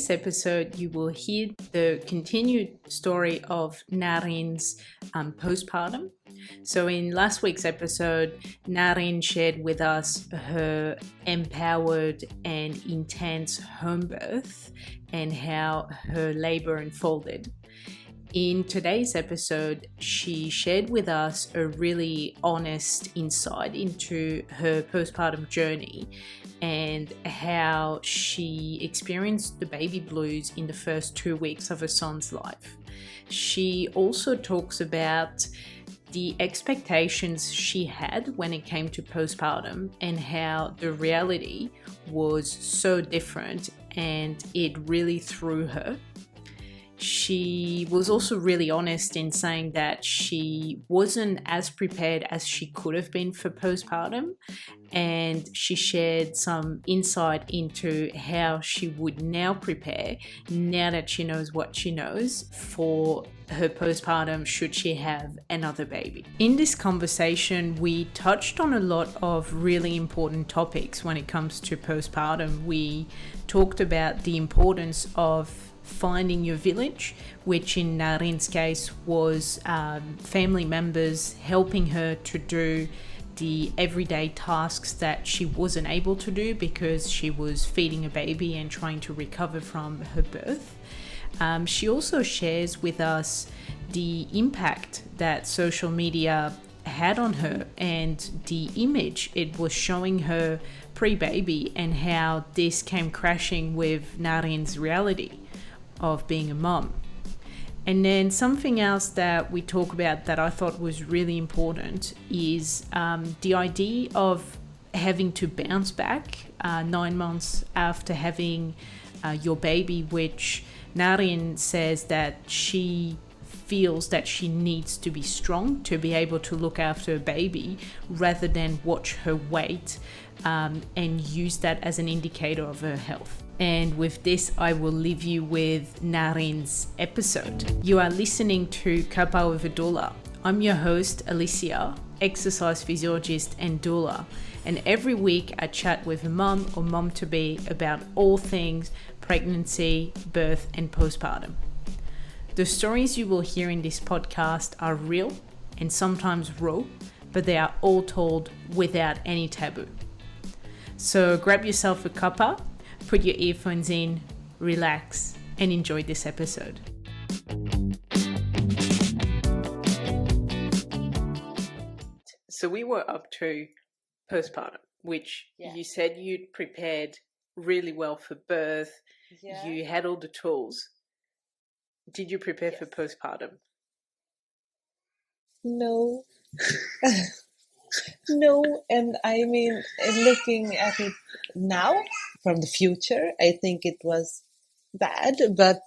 today's episode, you will hear the continued story of Narin's postpartum. So in last week's episode, Narin shared with us her empowered and intense home birth and how her labor unfolded. In today's episode, she shared with us a really honest insight into her postpartum journey and how she experienced the baby blues in the first 2 weeks of her son's life. She also talks about the expectations she had when it came to postpartum and how the reality was so different and it really threw her. She was also really honest in saying that she wasn't as prepared as she could have been for postpartum, and she shared some insight into how she would now prepare, now that she knows what she knows, for her postpartum should she have another baby. In this conversation, we touched on a lot of really important topics when it comes to postpartum. We talked about the importance of finding your village, which in Narin's case was family members helping her to do the everyday tasks that she wasn't able to do because she was feeding a baby and trying to recover from her birth. She also shares with us the impact that social media had on her and the image it was showing her pre-baby and how this came crashing with Narin's reality of being a mom. And then something else that we talk about that I thought was really important is the idea of having to bounce back 9 months after having your baby, which Narin says that she feels that she needs to be strong to be able to look after a baby rather than watch her weight and use that as an indicator of her health. And with this, I will leave you with Narin's episode. You are listening to Kappa with a Doula. I'm your host, Alicia, exercise physiologist and doula. And every week I chat with a mum or mum-to-be about all things pregnancy, birth, and postpartum. The stories you will hear in this podcast are real and sometimes raw, but they are all told without any taboo. So grab yourself a cuppa, put your earphones in, relax, and enjoy this episode. So we were up to postpartum, which you said you'd prepared really well for birth. Yeah. You had all the tools. Did you prepare for postpartum? No. No, and I mean, looking at it now from the future, I think it was bad, but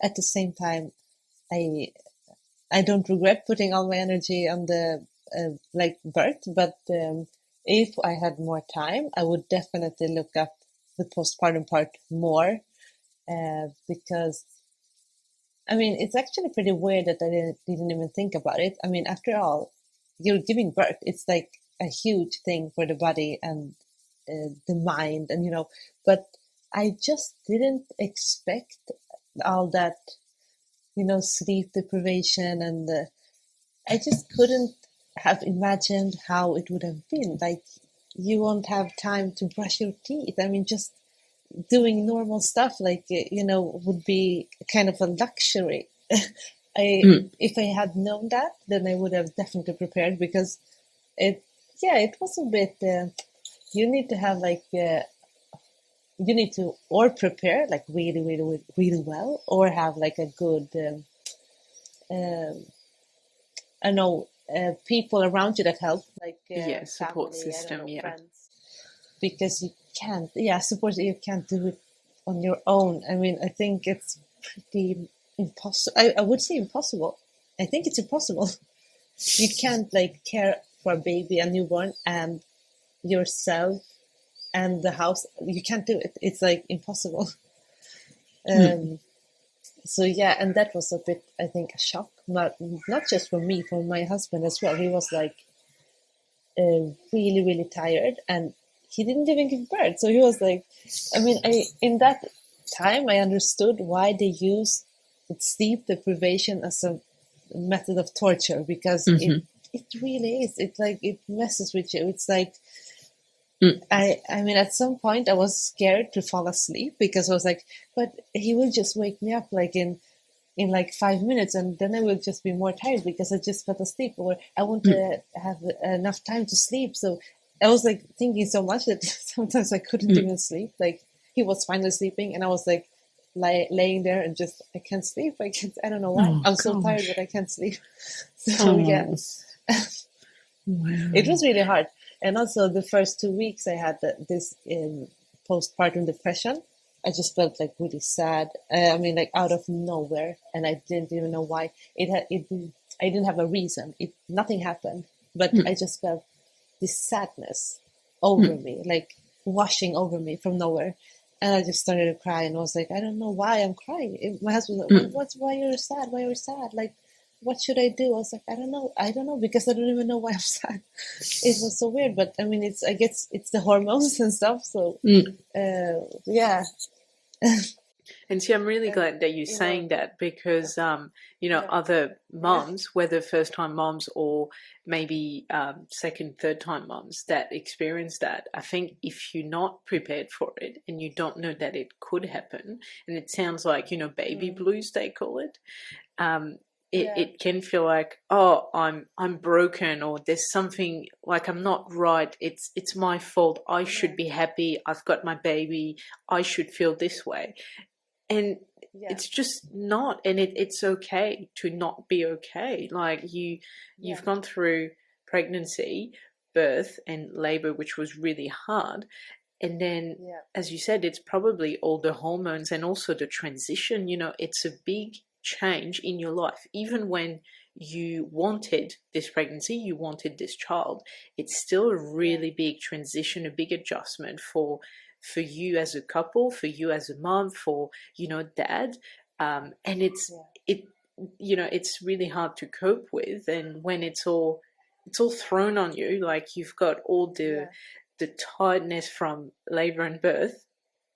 at the same time, I don't regret putting all my energy on the birth, but if I had more time, I would definitely look up the postpartum part more because I mean, it's actually pretty weird that I didn't even think about it. I mean, after all, you're giving birth. It's like a huge thing for the body and the mind, and but I just didn't expect all that, sleep deprivation, and I just couldn't have imagined how it would have been. Like, you won't have time to brush your teeth. I mean, just doing normal stuff would be kind of a luxury. If I had known that, then I would have definitely prepared, because it was a bit you need to have you need to or prepare really, really, really well, or have a good I know people around you that help, support family, system, friends, because you can't support, you can't do it on your own. I mean, I think it's pretty impossible. I would say impossible. I think it's impossible. You can't care for a baby, a newborn, and yourself and the house. You can't do it. It's impossible. So and that was a bit, I think, a shock. Not just for me, for my husband as well. He was really, really tired, and he didn't even give birth. So he was in that time I understood why they use sleep deprivation as a method of torture, because it really is. It's like it messes with you. It's like I mean, at some point I was scared to fall asleep because I was like, but he will just wake me up like in like 5 minutes, and then I will just be more tired because I just fell asleep, or I won't have enough time to sleep. So I was like thinking so much that sometimes I couldn't even sleep. Like he was finally sleeping, and I was like laying there and just I can't sleep. I don't know why. Oh, I'm so tired, gosh. but I can't sleep. So Oh, yeah, wow. it was really hard. And also the first 2 weeks I had this postpartum depression. I just felt like really sad. I mean, like out of nowhere, and I didn't even know why. I didn't have a reason. Nothing happened, but I just felt this sadness over me, like washing over me from nowhere. And I just started to cry, and I was like, I don't know why I'm crying. My husband was like, what's why you're sad? Why you're sad? Like, what should I do? I was like, I don't know. I don't know, because I don't even know why I'm sad. It was so weird, but I mean, I guess it's the hormones and stuff. So, yeah. And see, I'm really glad that you're saying that, because, other moms, whether first time moms or maybe second, third time moms that experience that, I think if you're not prepared for it and you don't know that it could happen, and it sounds like, baby blues, they call it, it can feel like, oh, I'm broken, or there's something like I'm not right. It's my fault. I should be happy. I've got my baby. I should feel this way. And it's just not, and it's okay to not be okay. Like you've gone through pregnancy, birth, and labor, which was really hard. And then, as you said, it's probably all the hormones and also the transition. It's a big change in your life. Even when you wanted this pregnancy, you wanted this child, it's still a really big transition, a big adjustment for you as a couple, for you as a mom, for dad, and it's really hard to cope with. And when it's all thrown on you, like you've got all the tiredness from labor and birth,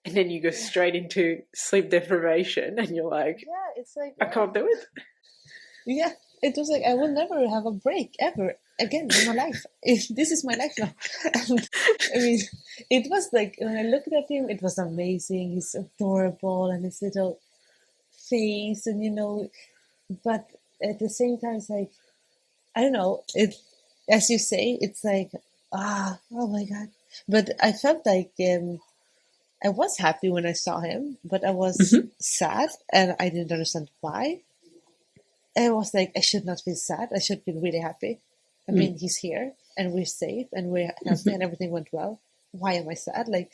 and then you go straight into sleep deprivation, and you're like, it's like, I can't do it. Yeah, it was like I will never have a break ever again in my life. This is my life now. And I mean, it was like when I looked at him, it was amazing. He's adorable, and his little face, and but at the same time, it's like I don't know. It, as you say, it's like oh my god. But I felt like I was happy when I saw him, but I was sad, and I didn't understand why. I was like, I should not feel sad. I should feel really happy. I mean, he's here, and we're safe, and we're healthy, and everything went well. Why am I sad? Like,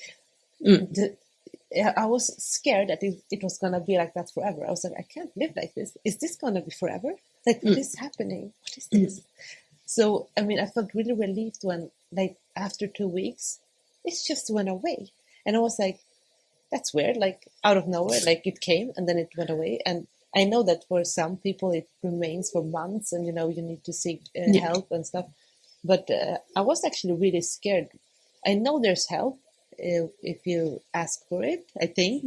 I was scared that it was gonna be like that forever. I was like, I can't live like this. Is this gonna be forever? Like, what is happening? What is this? So, I mean, I felt really relieved when, like, after 2 weeks, it just went away, and I was like, that's weird. Like, out of nowhere, like it came and then it went away. And I know that for some people it remains for months, and you need to seek help and stuff. But I was actually really scared. I know there's help if you ask for it, I think.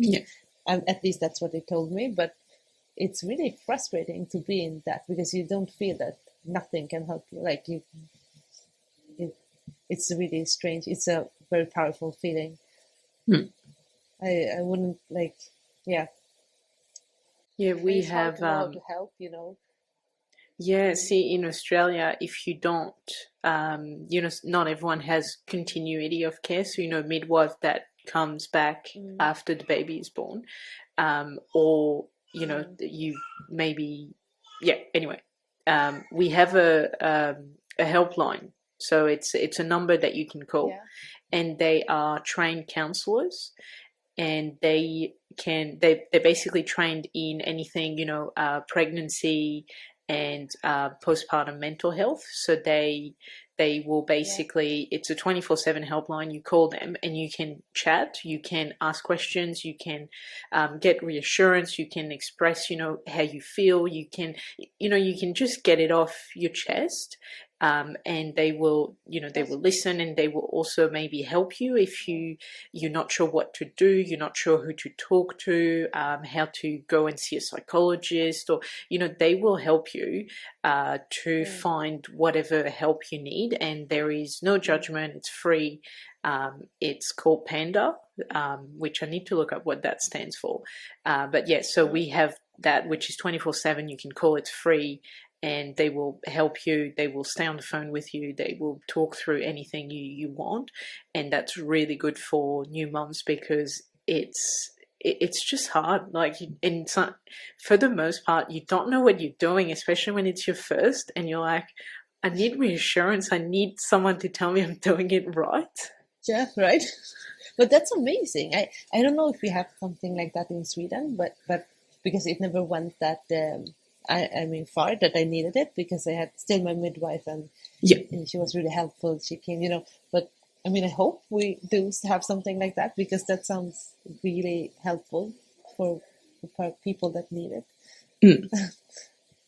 At least that's what they told me. But it's really frustrating to be in that, because you don't feel that nothing can help you. Like it's really strange. It's a very powerful feeling. I wouldn't like, yeah. Yeah, we It's hard have to know how to help, yeah, see, in Australia, if you don't, not everyone has continuity of care. So, midwife that comes back after the baby is born, or, you maybe, anyway, we have a helpline. So it's a number that you can call, and they are trained counselors, and they're basically trained in anything, pregnancy and postpartum mental health. So they will basically, it's a 24/7 helpline. You call them and you can chat, you can ask questions, you can get reassurance, you can express, how you feel, you can just get it off your chest. and they will, they will listen, and they will also maybe help you if you're not sure what to do, you're not sure who to talk to, how to go and see a psychologist, or they will help you to find whatever help you need, and there is no judgment. It's free. It's called Panda, which I need to look up what that stands for. But yeah, so we have that, which is 24/7. You can call, it's free, and they will help you. They will stay on the phone with you. They will talk through anything you want. And that's really good for new moms, because it's just hard. Like, and for the most part, you don't know what you're doing, especially when it's your first, and you're like, I need reassurance. I need someone to tell me I'm doing it right. Yeah, right. But that's amazing. I don't know if we have something like that in Sweden, but because it never went that I mean far that I needed it, because I had still my midwife, and she was really helpful. She came, but I mean, I hope we do have something like that, because that sounds really helpful for people that need it.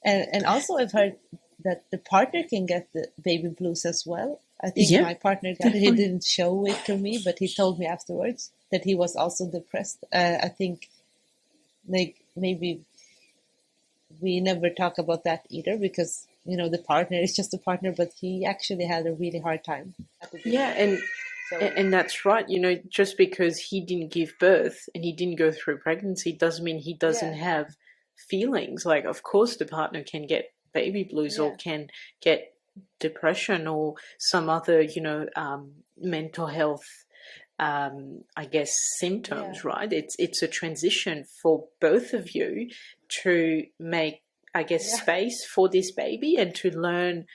And also I've heard that the partner can get the baby blues as well. I think my partner got it. He didn't show it to me, but he told me afterwards that he was also depressed. I think, like, maybe we never talk about that either, because the partner is just a partner, but he actually had a really hard time at the beginning. And that's right. Just because he didn't give birth and he didn't go through pregnancy doesn't mean he doesn't have feelings. Like, of course the partner can get baby blues or can get depression or some other mental health I guess symptoms, right? It's a transition for both of you to make, I guess, space for this baby, and to learn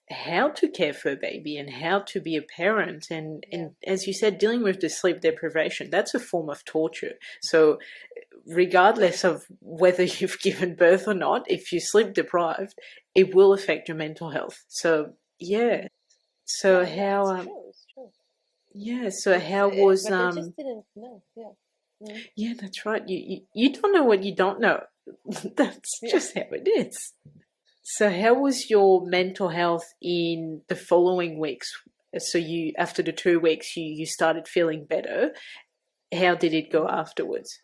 how to care for a baby and how to be a parent. And as you said, dealing with the sleep deprivation, that's a form of torture. So regardless of whether you've given birth or not, if you're sleep deprived, it will affect your mental health. So so how so how was but I just didn't know. that's right. You don't know what you don't know. That's just how it is. So how was your mental health in the following weeks? So you, after the 2 weeks, you started feeling better. How did it go afterwards?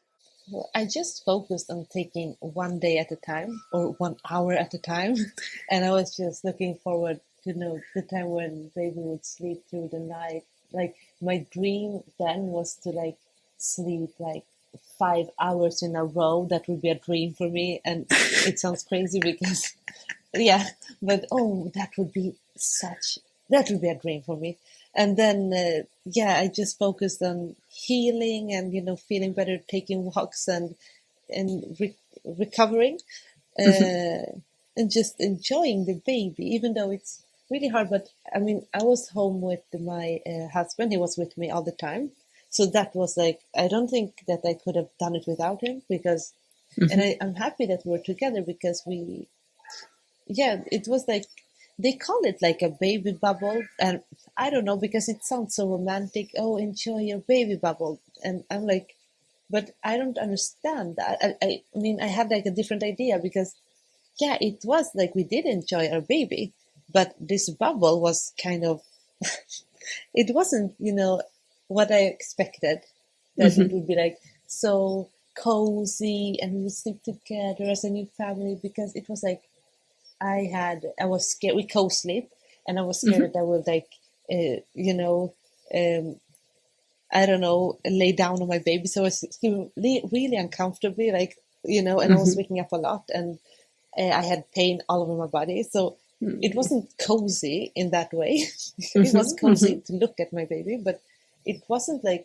Well, I just focused on taking one day at a time, or 1 hour at a time. And I was just looking forward to the time when baby would sleep through the night. Like, my dream then was to sleep 5 hours in a row. That would be a dream for me. And it sounds crazy because, but that would be a dream for me. And then, I just focused on healing and, feeling better, taking walks and recovering, and just enjoying the baby, even though it's really hard. But I mean, I was home with my husband. He was with me all the time. So that was I don't think that I could have done it without him, because, and I'm happy that we're together, because it was they call it a baby bubble, and I don't know, because it sounds so romantic. Oh, enjoy your baby bubble. And I'm like, but I don't understand that. I mean, I had a different idea, because it was we did enjoy our baby, but this bubble was kind of, it wasn't, what I expected, that it would be so cozy and we would sleep together as a new family, because it was I was scared. We co-sleep, and I was scared that I would I don't know, lay down on my baby. So I was really uncomfortably, and I was waking up a lot, and I had pain all over my body. So it wasn't cozy in that way. It was cozy to look at my baby, but it wasn't I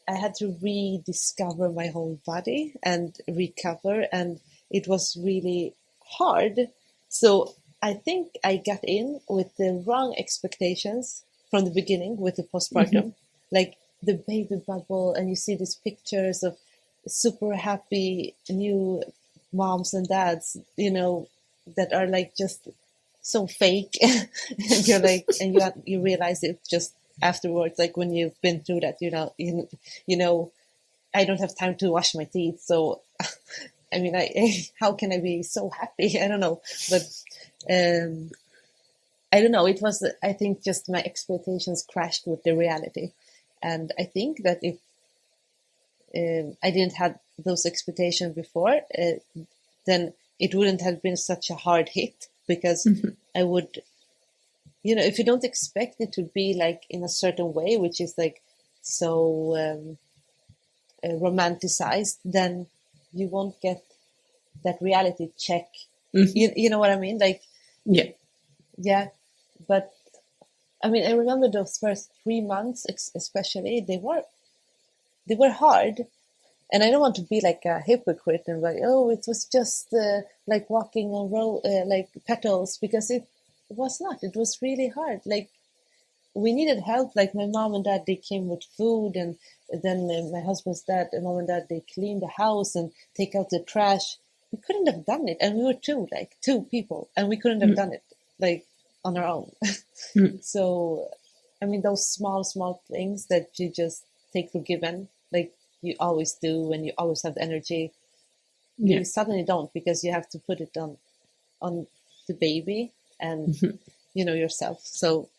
had to rediscover my whole body and recover, and it was really hard. So I think I got in with the wrong expectations from the beginning with the postpartum, the baby bubble, and you see these pictures of super happy new moms and dads, that are just so fake. And you're and you realize it just afterwards, when you've been through that, I don't have time to wash my teeth. So, I mean, how can I be so happy? I don't know. But, I don't know. It was, I think, just my expectations crashed with the reality, and I think that if I didn't have those expectations before, then it wouldn't have been such a hard hit, because I would, if you don't expect it to be like in a certain way, which is like so romanticized, then you won't get that reality check. You know what I mean? Like, Yeah. yeah, but I mean, I remember those first 3 months, especially, they were hard. And I don't want to be like a hypocrite and like, oh, it was just like walking on like petals, because it was not. It was really hard. Like, we needed help. Like, my mom and dad, they came with food, and then my husband's dad and mom and dad, they cleaned the house and take out the trash. We couldn't have done it, and we were two people, and we couldn't have done it like on our own. So, I mean, those small things that you just take for given, like you always do, and you always have the energy, you suddenly don't, because you have to put it on the baby and yourself. So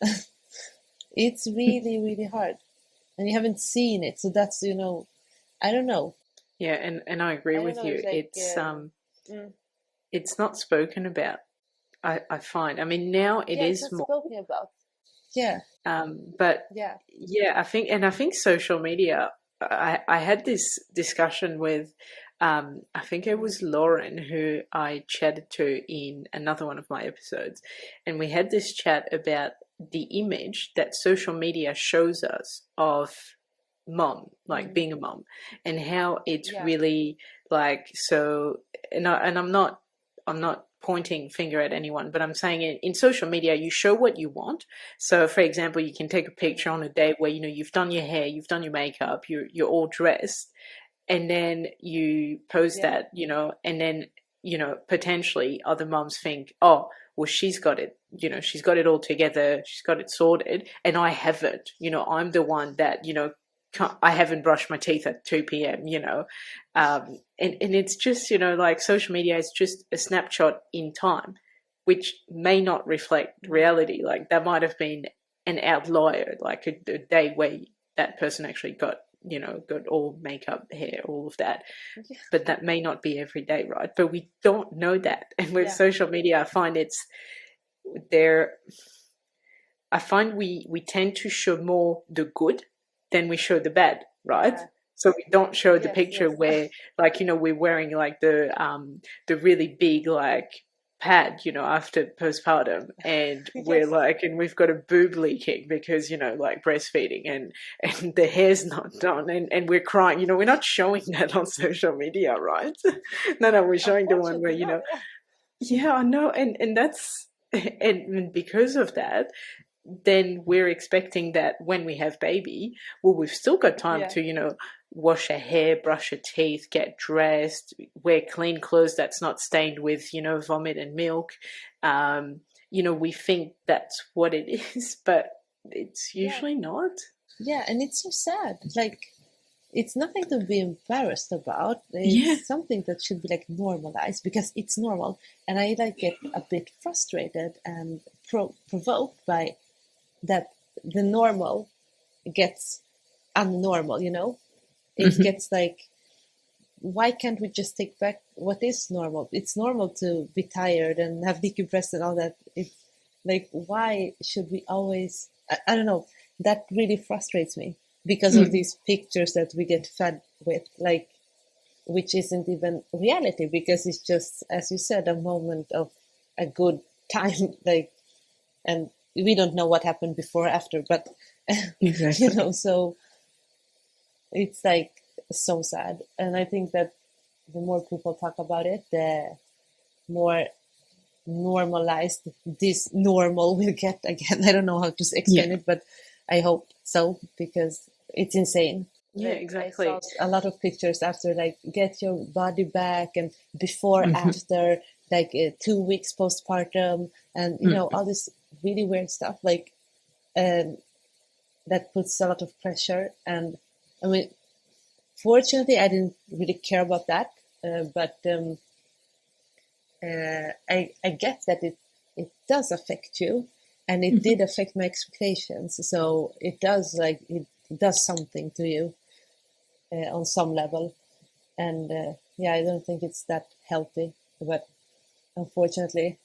it's really, really hard, and you haven't seen it. So that's, I don't know. Yeah, and I agree I don't with know. you. It's like It's not spoken about. I find. I mean, now it it's is not more. spoken about. Yeah, But yeah, yeah, I think social media. I had this discussion with, I think it was Lauren who I chatted to in another one of my episodes, and we had this chat about the image that social media shows us of mom, like being a mom, and how it's yeah, really like so. And I'm not pointing finger at anyone, but I'm saying in social media, you show what you want. So, for example, you can take a picture on a day where you've done your hair, you've done your makeup, you're all dressed, and then you post yeah, that, and then potentially other moms think, oh, well, she's got it, she's got it all together, she's got it sorted, and I haven't. I'm the one that I haven't brushed my teeth at 2 p.m., and it's just, like social media is just a snapshot in time, which may not reflect reality. Like that might have been an outlier, like a day where that person actually got all makeup, hair, all of that. But that may not be every day, right? But we don't know that. And with yeah, social media, I find it's there. I find we tend to show more the good than we show the bad, right? yeah. So we don't show the Yes, picture yes. where, like, we're wearing like the really big like pad, after postpartum, and we're Yes, like, and we've got a boob leaking because like breastfeeding, and the hair's not done, and we're crying. We're not showing that on social media, right? No, we're showing the one where unfortunately not. Yeah, yeah, I know, and that's and because of that, then we're expecting that when we have baby, well, we've still got time yeah, to, wash our hair, brush our teeth, get dressed, wear clean clothes that's not stained with, vomit and milk. We think that's what it is, but it's yeah, usually not. yeah. And it's so sad. Like, it's nothing to be embarrassed about. It's Yeah. something that should be like normalized, because it's normal. And I like get a bit frustrated and provoked by that the normal gets unnormal, It Hmm. gets like, why can't we just take back what is normal? It's normal to be tired and have leaky breasts and all that. It's like, why should we always? I don't know. That really frustrates me, because of Mm. these pictures that we get fed with, like, which isn't even reality, because it's just, as you said, a moment of a good time, like, and we don't know what happened before or after, but Exactly. so it's like so sad. And I think that the more people talk about it, the more normalized this normal will get again. I don't know how to explain Yeah. it, but I hope so, because it's insane. Yeah, Like, I saw exactly. a lot of pictures after, like, get your body back, and before, Hmm. after, like, 2 weeks postpartum, and all this really weird stuff, like, um, that puts a lot of pressure. And I mean, fortunately, I didn't really care about that, but I get that it does affect you, and it did affect my expectations. So it does something to you on some level, and I don't think it's that healthy, but unfortunately,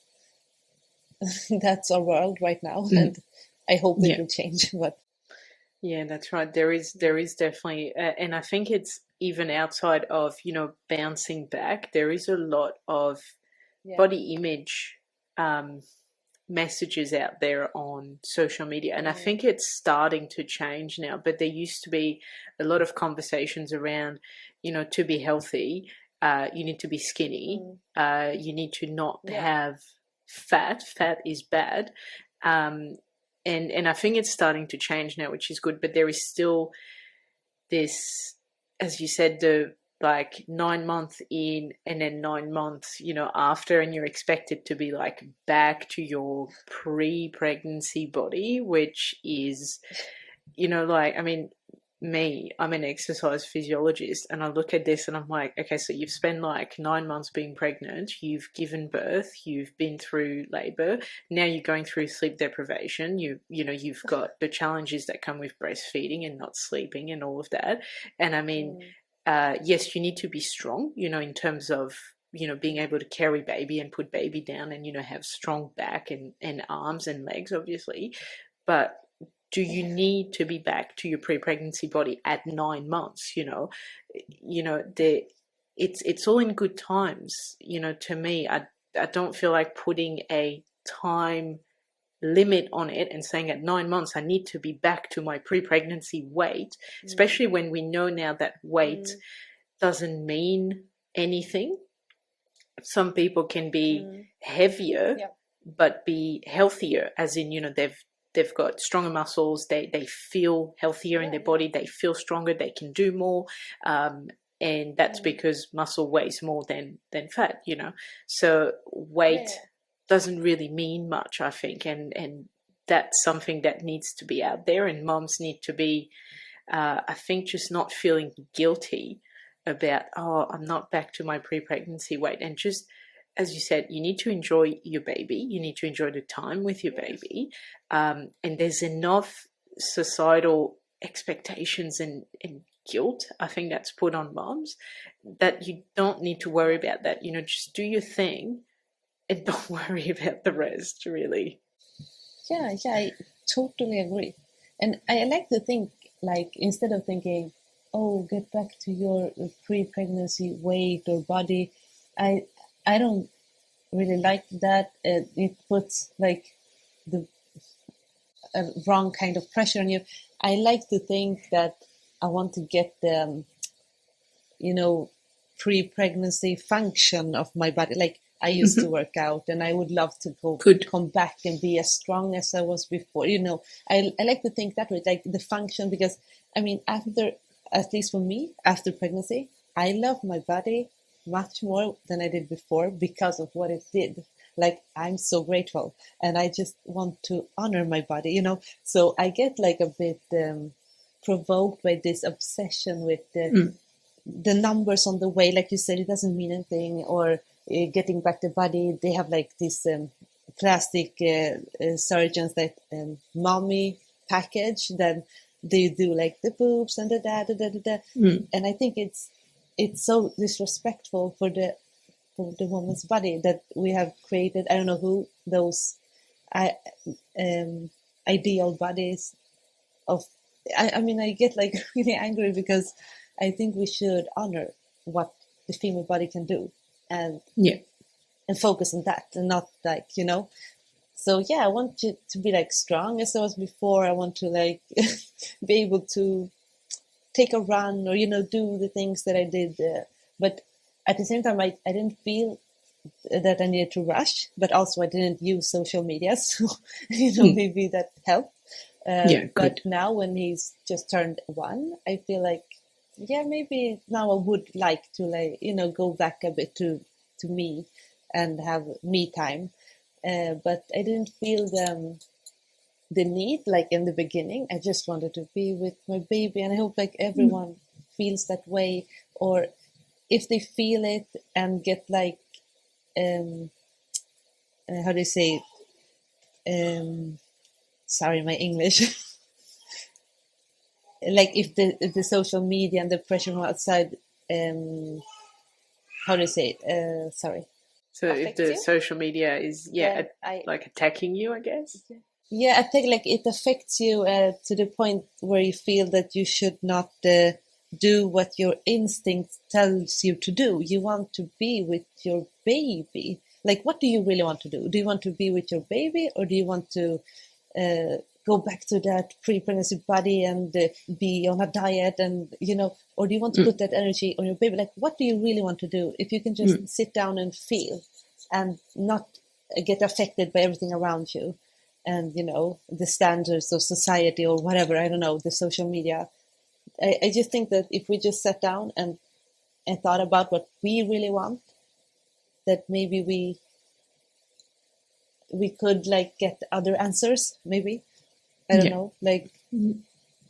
that's our world right now, and I hope it will change. But yeah, that's right. There is definitely, and I think it's even outside of bouncing back. There is a lot of body image messages out there on social media, and I think it's starting to change now. But there used to be a lot of conversations around, to be healthy, you need to be skinny, you need to not have fat. Fat is bad, and I think it's starting to change now, which is good. But there is still this, as you said, the like 9 months in and then 9 months, after, and you're expected to be like back to your pre-pregnancy body, which is, I mean, I'm an exercise physiologist, and I look at this and I'm like, okay, so you've spent like 9 months being pregnant, you've given birth, you've been through labor, now you're going through sleep deprivation, you've got the challenges that come with breastfeeding and not sleeping and all of that. And I mean, yes, you need to be strong, in terms of, being able to carry baby and put baby down and, have strong back and arms and legs, obviously. But do you need to be back to your pre-pregnancy body at 9 months? It's all in good times. To me, I don't feel like putting a time limit on it and saying at 9 months I need to be back to my pre-pregnancy weight, especially when we know now that weight doesn't mean anything. Some people can be heavier but be healthier, as in, they've got stronger muscles, they feel healthier in their body, they feel stronger, they can do more, and that's because muscle weighs more than fat. So weight doesn't really mean much, I think, and that's something that needs to be out there, and moms need to be, I think, just not feeling guilty about, oh, I'm not back to my pre-pregnancy weight, and just, as you said, you need to enjoy your baby. You need to enjoy the time with your baby. And there's enough societal expectations and guilt, I think, that's put on moms, that you don't need to worry about that. Just do your thing and don't worry about the rest, really. Yeah, I totally agree. And I like to think, like, instead of thinking, oh, get back to your pre-pregnancy weight or body, I don't really like that. It puts like the wrong kind of pressure on you. I like to think that I want to get the, pre-pregnancy function of my body. Like, I used to work out, and I would love to come back and be as strong as I was before. I like to think that way, like the function, because I mean, after, at least for me, after pregnancy, I love my body much more than I did before because of what it did. Like, I'm so grateful, and I just want to honor my body, So I get like a bit provoked by this obsession with the numbers on the way. Like you said, it doesn't mean anything, or getting back the body. They have like this plastic surgeons that mommy package, then they do like the boobs and the. And I think it's so disrespectful for the woman's body that we have created. I don't know who those ideal bodies of. I mean, I get like really angry because I think we should honor what the female body can do, and focus on that, and not like, So yeah, I want to be like strong as I was before. I want to like be able to take a run, or do the things that I did. But at the same time, I didn't feel that I needed to rush, but also I didn't use social media, so maybe that helped. But now when he's just turned 1, I feel like, maybe now I would like to, like, go back a bit to me and have me time. But I didn't feel the need, like in the beginning. I just wanted to be with my baby, and I hope like everyone feels that way, or if they feel it and get like, how do you say it? sorry, my English. Like if the social media and the pressure from outside, how do you say it? Sorry, So if affects the you, social media is, then I like attacking you, I guess. yeah, I think like it affects you to the point where you feel that you should not do what your instinct tells you to do. You want to be with your baby. Like, what do you really want to do? Do you want to be with your baby, or do you want to uh, go back to that pre-pregnancy body and be on a diet, and or do you want to put that energy on your baby? Like, what do you really want to do? If you can just sit down and feel and not get affected by everything around you, and the standards of society or whatever, I don't know, the social media. I just think that if we just sat down and thought about what we really want, that maybe we could like get other answers, maybe. I don't Yeah. know, like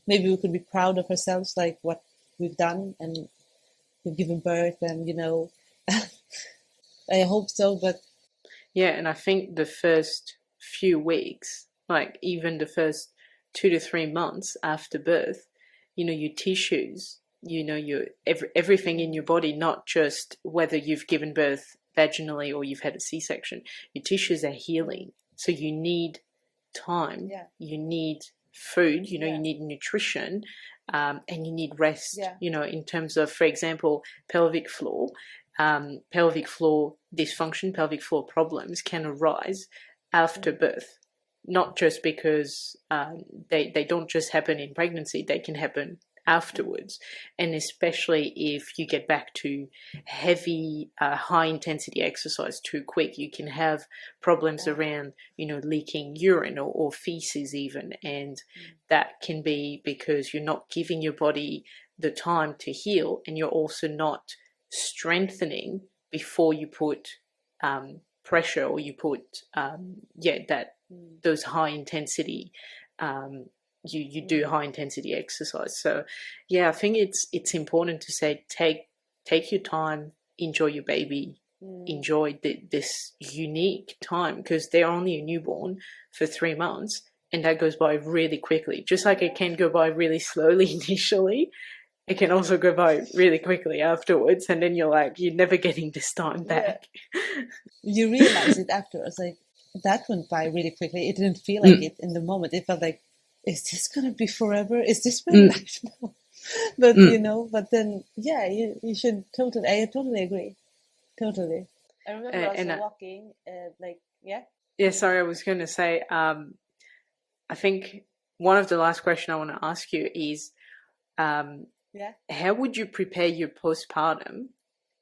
maybe we could be proud of ourselves, like what we've done, and we've given birth, and I hope so. But Yeah, and I think the first few weeks, like even the first 2 to 3 months after birth, your tissues, everything in your body, not just whether you've given birth vaginally or you've had a C-section, your tissues are healing. So you need time, yeah, you need food, you yeah, need nutrition, and you need rest, yeah, in terms of, for example, pelvic floor. Pelvic floor dysfunction, pelvic floor problems can arise after birth, not just because they don't just happen in pregnancy, they can happen afterwards. And especially if you get back to heavy, high intensity exercise too quick, you can have problems yeah, around, leaking urine or feces even. And that can be because you're not giving your body the time to heal, and you're also not strengthening before you put pressure, or you put that those high intensity, you do high intensity exercise. So yeah, I think it's important to say, take your time, enjoy your baby, enjoy this unique time, because they're only a newborn for 3 months, and that goes by really quickly. Just like it can go by really slowly initially, it can also go by really quickly afterwards, and then you're never getting this time yeah. back. You realize it afterwards, like that went by really quickly. It didn't feel like it in the moment. It felt like, is this gonna be forever? Is this my life now? But but then yeah, you should totally. I totally agree. Totally. I remember And also walking, like yeah, yeah, sorry, I was going to say, I think one of the last question I want to ask you is, yeah. how would you prepare your postpartum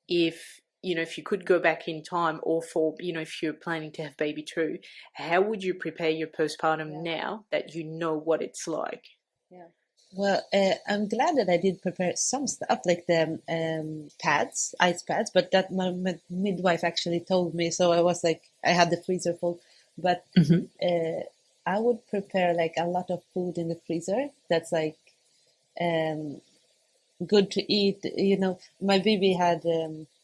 if you could go back in time, or for, if you're planning to have baby too, how would you prepare your postpartum now that you know what it's like? Yeah. Well, I'm glad that I did prepare some stuff like the pads, ice pads, but that my midwife actually told me. So I was like, I had the freezer full, but I would prepare like a lot of food in the freezer. That's like um, good to eat. My baby had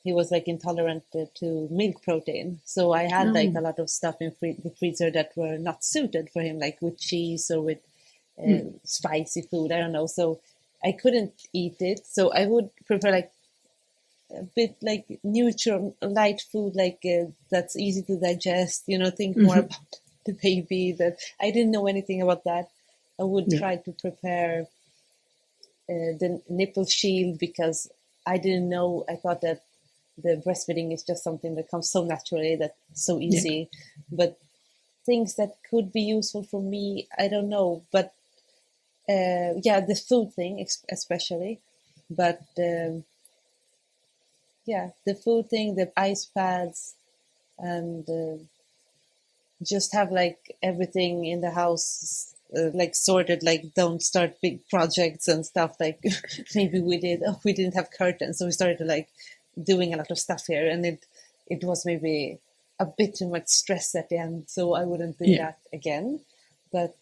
he was like intolerant to milk protein, so I had like a lot of stuff in the freezer that were not suited for him, like with cheese or with spicy food. I don't know, so I couldn't eat it. So I would prepare like a bit like neutral, light food, like that's easy to digest. Think more about the baby. That I didn't know anything about that. I would try to prepare the nipple shield, because I didn't know. I thought that the breastfeeding is just something that comes so naturally, that's so easy. But things that could be useful for me, I don't know. But yeah, the food thing especially. But yeah, the food thing, the ice pads, and just have like everything in the house like sorted, like don't start big projects and stuff like maybe we didn't have curtains, so we started like doing a lot of stuff here, and it was maybe a bit too much stress at the end, so I wouldn't do that again. But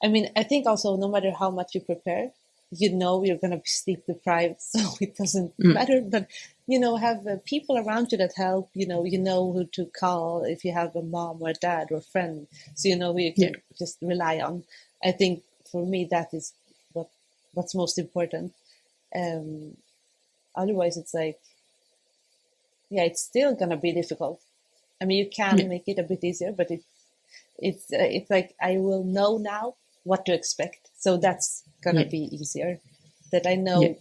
I mean, I think also no matter how much you prepare, you're gonna be sleep deprived, so it doesn't matter. But have people around you that help. You know who to call if you have a mom or a dad or a friend. So you know who you can just rely on. I think for me that is what's most important. Otherwise, it's like, yeah, it's still gonna be difficult. I mean, you can make it a bit easier, but it's like I will know now what to expect, so that's gonna be easier. That I know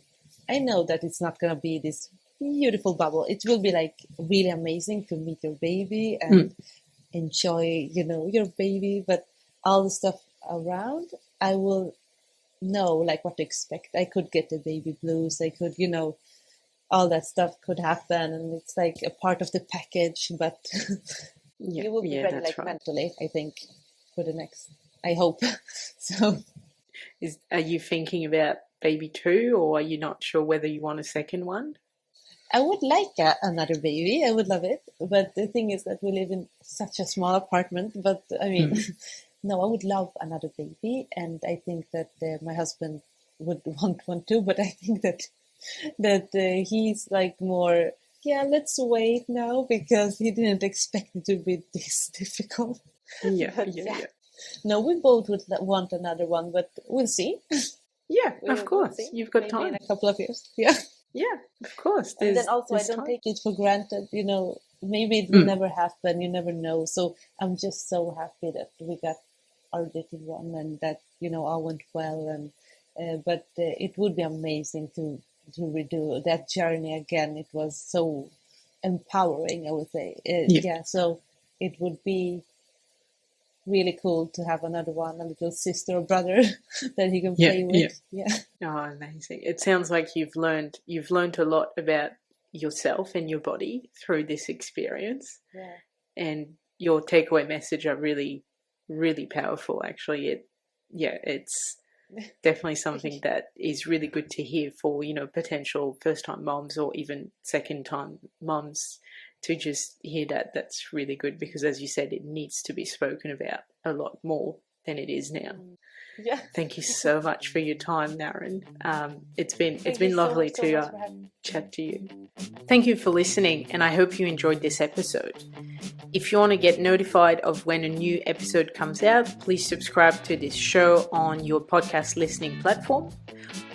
that it's not gonna be this beautiful bubble. It will be like really amazing to meet your baby and enjoy, your baby, but all the stuff around, I will know like what to expect. I could get the baby blues. I could, all that stuff could happen, and it's like a part of the package. But you will be ready, like mentally, I think, for the next. I hope so. Are you thinking about baby 2, or are you not sure whether you want a second one? I would like another baby. I would love it. But the thing is that we live in such a small apartment. But I mean, no, I would love another baby. And I think that my husband would want one too. But I think that he's like more, let's wait now, because he didn't expect it to be this difficult. No, we both would want another one, but we'll see. Yeah, of course. You've got maybe time. In a couple of years. Yeah, of course. And then also, I don't take it for granted. Maybe it will never happen. You never know. So I'm just so happy that we got our little one, and that all went well. And but it would be amazing to redo that journey again. It was so empowering, I would say. So it would be really cool to have another one, a little sister or brother that he can play with. Oh, amazing. It sounds like you've learned a lot about yourself and your body through this experience. And your takeaway message are really, really powerful, actually. It's definitely something that is really good to hear for, potential first-time moms or even second-time moms, to just hear that. That's really good, because as you said, it needs to be spoken about a lot more than it is now. Thank you so much for your time, Narin. It's been lovely to chat to you. Thank you for listening, and I hope you enjoyed this episode. If you want to get notified of when a new episode comes out, please subscribe to this show on your podcast listening platform.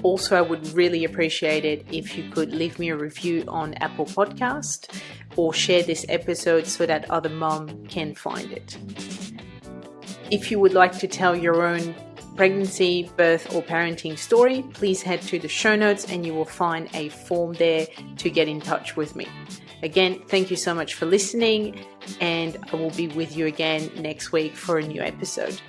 Also, I would really appreciate it if you could leave me a review on Apple Podcast, or share this episode so that other mom can find it. If you would like to tell your own pregnancy, birth, or parenting story, please head to the show notes and you will find a form there to get in touch with me. Again, thank you so much for listening, and I will be with you again next week for a new episode.